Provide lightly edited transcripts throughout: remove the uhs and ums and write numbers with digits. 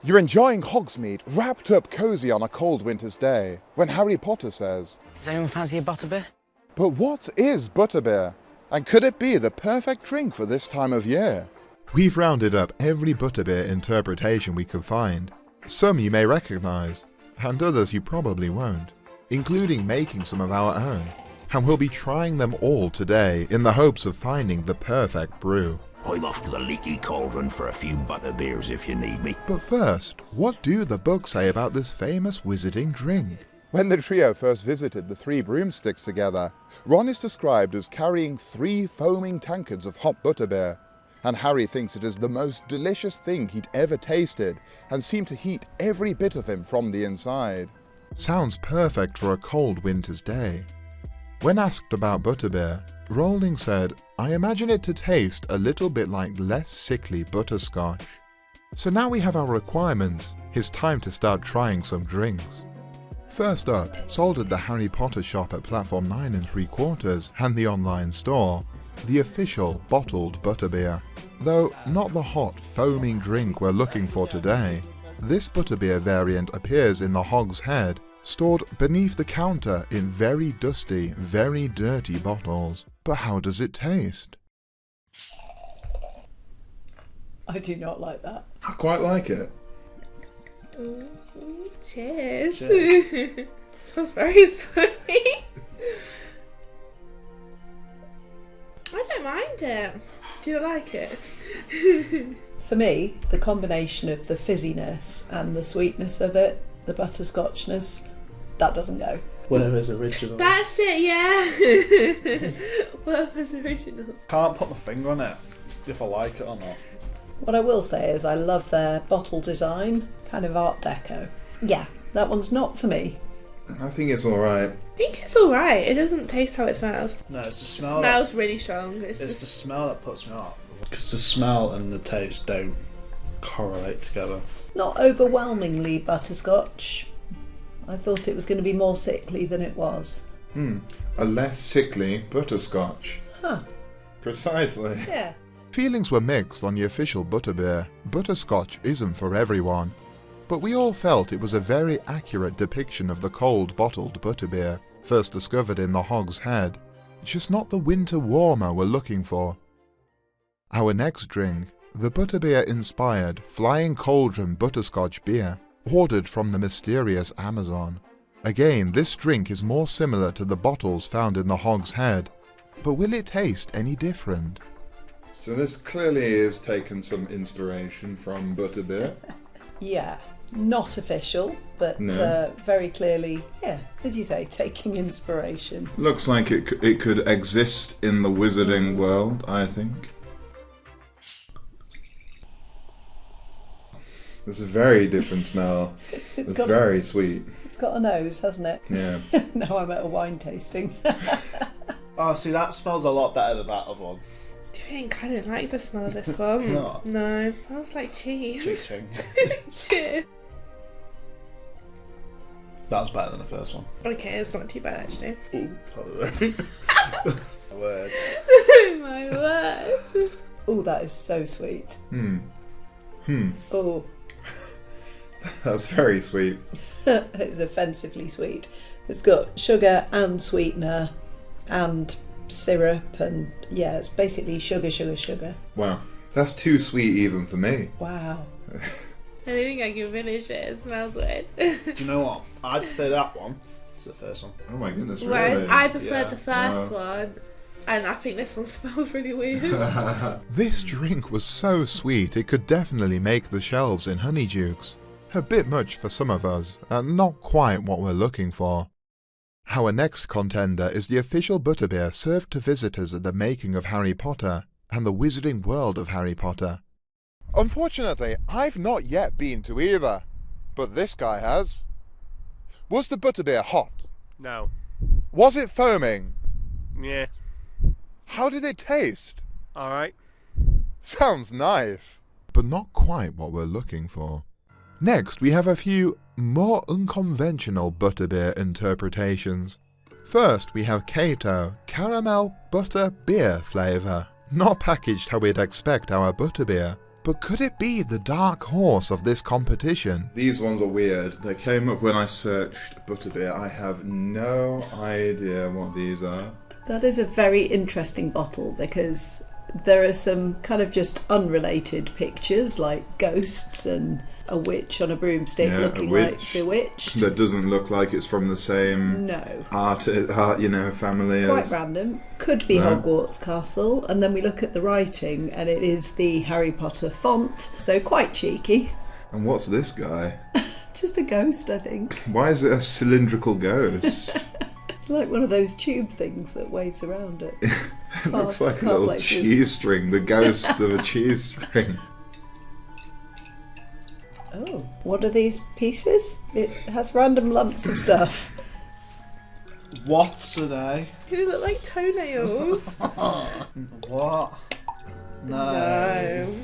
You're enjoying Hogsmeade, wrapped up cosy on a cold winter's day, when Harry Potter says, "Does anyone fancy a butterbeer?" But what is Butterbeer? And could it be the perfect drink for this time of year? We've rounded up every Butterbeer interpretation we could find. Some you may recognise, and others you probably won't, including making some of our own. And we'll be trying them all today in the hopes of finding the perfect brew. I'm off to the leaky cauldron for a few butterbeers if you need me. But first, what do the books say about this famous wizarding drink? When the trio first visited the Three Broomsticks together, Ron is described as carrying 3 foaming tankards of hot butterbeer, and Harry thinks it is the most delicious thing he'd ever tasted and seemed to heat every bit of him from the inside. Sounds perfect for a cold winter's day. When asked about Butterbeer, Rowling said, "I imagine it to taste a little bit like less sickly butterscotch." So now we have our requirements, it's time to start trying some drinks. First up, sold at the Harry Potter shop at platform 9 3/4 and the online store, the official bottled butterbeer. Though not the hot, foaming drink we're looking for today. This butterbeer variant appears in the Hog's Head, stored beneath the counter in very dusty, very dirty bottles. But how does it taste? I do not like that. I quite like it. Cheers. Smells very sweet. I don't mind it. Do you like it? For me, the combination of the fizziness and the sweetness of it, the butterscotchness, that doesn't go. Whereas originals. That's it, yeah. Whereas originals. Can't put my finger on it if I like it or not. What I will say is I love their bottle design, kind of art deco. Yeah, that one's not for me. I think it's alright. I think it's alright. It doesn't taste how it smells. No, it's the It smell. smells really strong. It's the smell that puts me off. Because the smell and the taste don't correlate together. Not overwhelmingly butterscotch. I thought it was going to be more sickly than it was. A less sickly butterscotch. Huh. Precisely. Yeah. Feelings were mixed on the official butterbeer. Butterscotch isn't for everyone. But we all felt it was a very accurate depiction of the cold bottled butterbeer, first discovered in the Hog's Head. Just not the winter warmer we're looking for. Our next drink, the butterbeer-inspired Flying Cauldron Butterscotch Beer, ordered from the mysterious Amazon. Again, this drink is more similar to the bottles found in the Hog's Head, but will it taste any different? So this clearly is taken some inspiration from butterbeer. Yeah. Not official, but very clearly, yeah, as you say, taking inspiration. Looks like it could exist in the wizarding world, I think. It's a very different smell. It's very sweet. It's got a nose, hasn't it? Yeah. Now I'm at a wine tasting. Oh, see, that smells a lot better than that other one. Do you think I don't like the smell of this one? No. No. It smells like cheese. Ching. Cheers. That was better than the first one. Okay, it's not too bad actually. Word. My word. Oh, that is so sweet. Oh, That's very sweet. it's offensively sweet. It's got sugar and sweetener and syrup and yeah, it's basically sugar. Wow. That's too sweet even for me. Wow. I don't think I can finish it. It smells weird. Do you know what? I prefer that one to the first one. Oh my goodness, Whereas really? I preferred Yeah. the first one, and I think this one smells really weird. This drink was so sweet it could definitely make the shelves in Honeydukes. A bit much for some of us, and not quite what we're looking for. Our next contender is the official butterbeer served to visitors at the making of Harry Potter and the wizarding world of Harry Potter. Unfortunately, I've not yet been to either, but this guy has. Was the butterbeer hot? No. Was it foaming? Yeah. How did it taste? Alright. Sounds nice. But not quite what we're looking for. Next, we have a few more unconventional butterbeer interpretations. First, we have Kato Caramel Butter Beer flavour. Not packaged how we'd expect our butterbeer, But could it be the dark horse of this competition? These ones are weird. They came up when I searched Butterbeer. I have no idea what these are. That is a very interesting bottle because there are some kind of just unrelated pictures like ghosts and a witch on a broomstick looking like Bewitched. That doesn't look like it's from the same art, family. Quite random. Could be Hogwarts Castle. And then we look at the writing and it is the Harry Potter font. So quite cheeky. And what's this guy? Just a ghost, I think. Why is it a cylindrical ghost? It's like one of those tube things that waves around it. It looks like a little cheese string, the ghost of a cheese string. Oh, what are these pieces? It has random lumps of stuff. What are they? They look like toenails. What? No.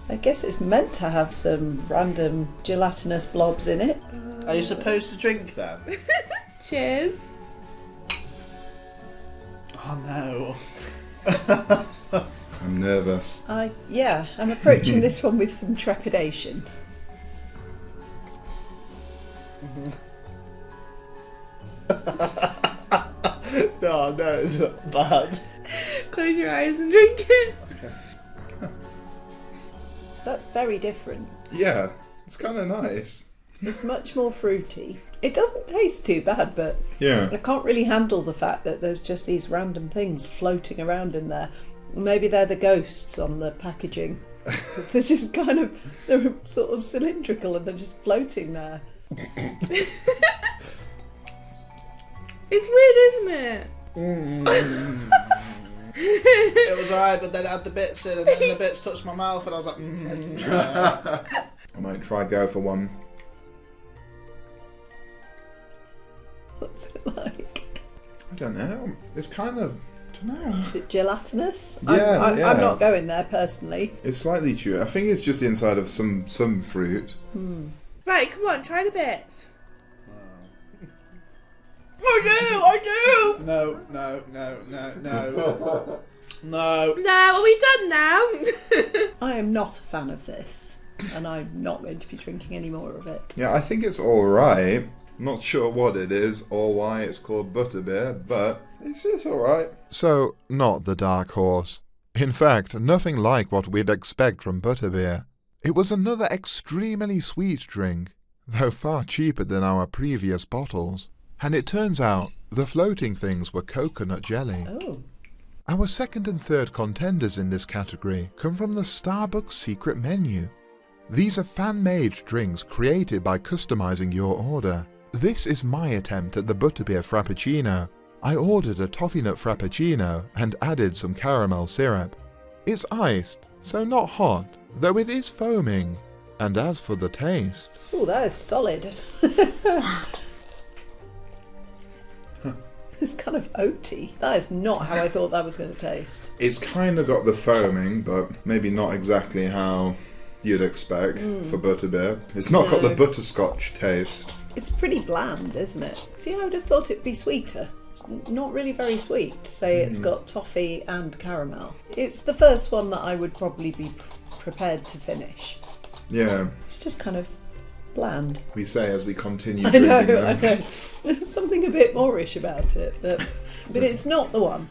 I guess it's meant to have some random gelatinous blobs in it. Are you supposed to drink them? Cheers. Oh no. I'm nervous. I'm approaching this one with some trepidation. No, it's not bad. Close your eyes and drink it. That's very different. Yeah, it's kind of nice. It's much more fruity. It doesn't taste too bad, but Yeah. I can't really handle the fact that there's just these random things floating around in there. Maybe they're the ghosts on the packaging. Because they're just they're sort of cylindrical and they're just floating there. It's weird, isn't it? It was alright, but then it had the bits in, and then the bits touched my mouth, and I was like, I might try go for one. What's it like? I don't know. It's kind of, I don't know. Is it gelatinous? Yeah, I'm not going there personally. It's slightly chewy. I think it's just the inside of some fruit. Right, come on, try the bits. I do! no. No. No, are we done now? I am not a fan of this, and I'm not going to be drinking any more of it. Yeah, I think it's alright. Not sure what it is or why it's called Butterbeer, but it's alright. So, not the dark horse. In fact, nothing like what we'd expect from Butterbeer. It was another extremely sweet drink, though far cheaper than our previous bottles. And it turns out the floating things were coconut jelly. Oh. Our second and third contenders in this category come from the Starbucks secret menu. These are fan-made drinks created by customizing your order. This is my attempt at the Butterbeer Frappuccino. I ordered a toffee nut Frappuccino and added some caramel syrup. It's iced, so not hot, though it is foaming. And as for the taste... Oh, that is solid. It's kind of oaty. That is not how I thought that was going to taste. It's kind of got the foaming, but maybe not exactly how you'd expect for Butterbeer. It's not got the butterscotch taste. It's pretty bland, isn't it? See, I would have thought it'd be sweeter. It's not really very sweet to say it's got toffee and caramel. It's the first one that I would probably be prepared to finish. Yeah, It's just kind of bland. we say as we continue I drinking know. them. There's something a bit moreish about it, but it's not the one.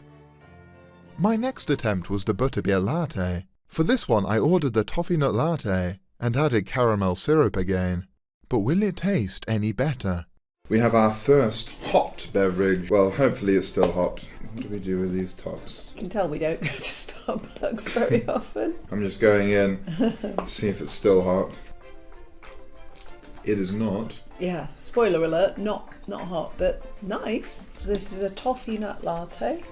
My next attempt was the Butterbeer Latte. For this one I ordered the toffee nut latte and added caramel syrup again. But will it taste any better? We have our first hot beverage. Well, hopefully it's still hot. What do we do with these tops? You can tell we don't go to Starbucks very often. I'm just going in to see if it's still hot. It is not. Yeah, spoiler alert, not hot, but nice. So this is a toffee nut latte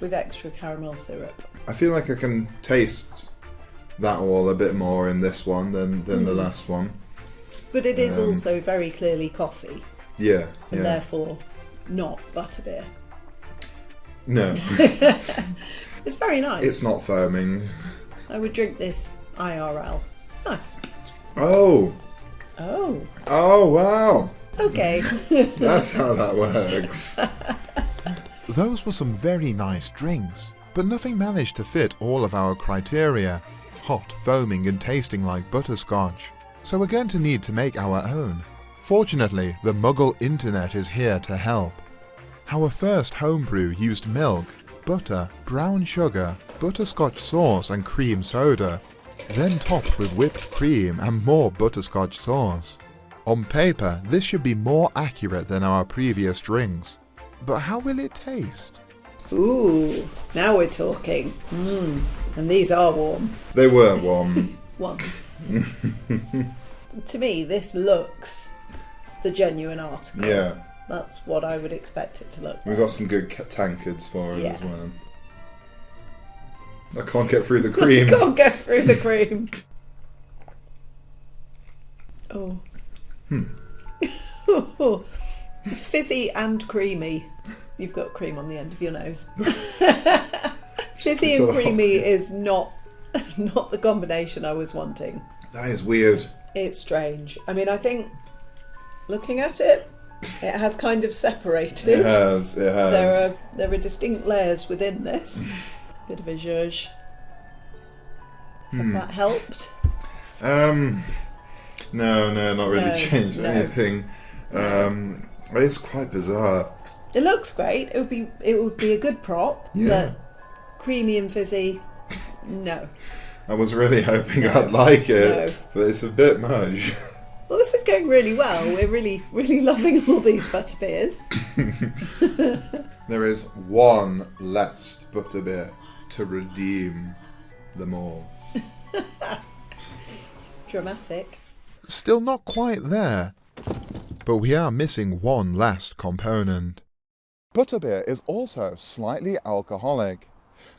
with extra caramel syrup. I feel like I can taste that all a bit more in this one than the last one. But it is also very clearly coffee, Yeah, and yeah. therefore not butterbeer. No, It's very nice. it's not foaming. I would drink this IRL. Nice. Oh, Oh, wow. okay. That's how that works. Those were some very nice drinks. But nothing managed to fit all of our criteria, hot, foaming and tasting like butterscotch, so we're going to need to make our own. Fortunately, the Muggle internet is here to help. Our first homebrew used milk, butter, brown sugar, butterscotch sauce and cream soda, then topped with whipped cream and more butterscotch sauce. On paper, this should be more accurate than our previous drinks. But how will it taste? Ooh, now we're talking. And these are warm They were warm. ones. To me, this looks the genuine article. Yeah. That's what I would expect it to look like. We've got some good tankards for it Yeah. as well. I can't get through the cream. Can't get through the cream. Oh. Fizzy and creamy. You've got cream on the end of your nose. Fizzy and creamy is not the combination I was wanting. That is weird. It's strange. I mean, I think looking at it, it has kind of separated. It has. There are distinct layers within this. Bit of a zhuzh. Has that helped? No, not really No, changed no. anything. It's quite bizarre. It looks great. It would be a good prop. Yeah. But creamy and fizzy, no. I was really hoping I'd like it, No. but it's a bit much. Well, this is going really well. We're really, really loving all these butterbeers. There is one last butterbeer to redeem them all. Dramatic. Still not quite there, but we are missing one last component. Butterbeer is also slightly alcoholic.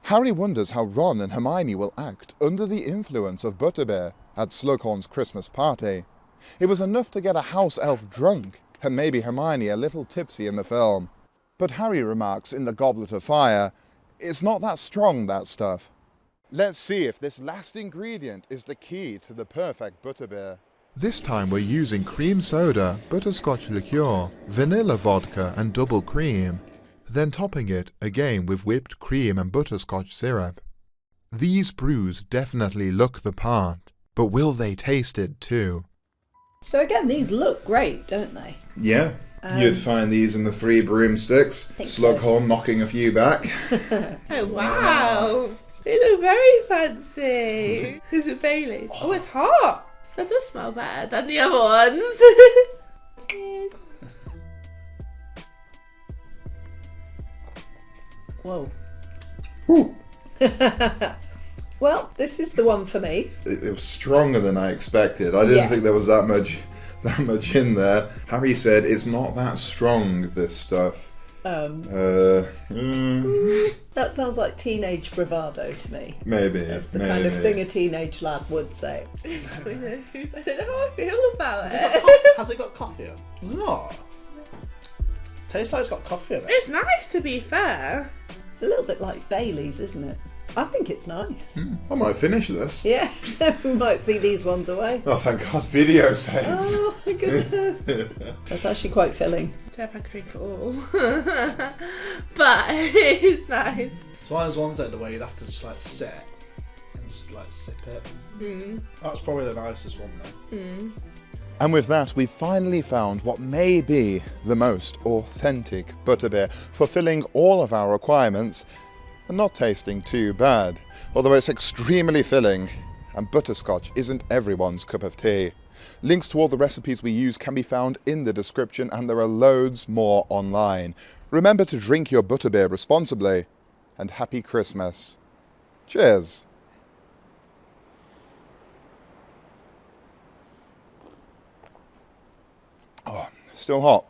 Harry wonders how Ron and Hermione will act under the influence of Butterbeer at Slughorn's Christmas party. It was enough to get a house elf drunk, and maybe Hermione a little tipsy in the film. But Harry remarks in the Goblet of Fire, it's not that strong, that stuff. Let's see if this last ingredient is the key to the perfect Butterbeer. This time we're using cream soda, butterscotch liqueur, vanilla vodka and double cream, then topping it again with whipped cream and butterscotch syrup. These brews definitely look the part, but will they taste it too? So again, these look great, don't they? Yeah, you'd find these in the Three Broomsticks. Think so. Slughorn knocking a few back. Oh, wow. They look very fancy. Is it Bailey's? Oh, it's hot. That does smell better than the other ones. Cheers. Whoa. Whew. Well, this is the one for me. It was stronger than I expected. I didn't Yeah. think there was that much in there. Harry said it's not that strong, this stuff. That sounds like teenage bravado to me. Maybe. That's the maybe. kind of thing a teenage lad would say. I don't know how I feel about it. Has it got coffee in it? It's not. Tastes like it's got coffee in it. It's nice, to be fair. It's a little bit like Bailey's, isn't it? I think it's nice. I might finish this. Yeah, we might see these ones away. Oh, thank God, video saved. Oh my goodness. That's actually quite filling. I don't know if I could drink it all. But it's nice. It's one of those ones that where you'd have to just like sit and just like sip it. That's probably the nicest one though. And with that, we've finally found what may be the most authentic Butterbeer, fulfilling all of our requirements and not tasting too bad, although it's extremely filling, and butterscotch isn't everyone's cup of tea. Links to all the recipes we use can be found in the description, and there are loads more online. Remember to drink your Butterbeer responsibly, and happy Christmas. Cheers. Oh, still hot.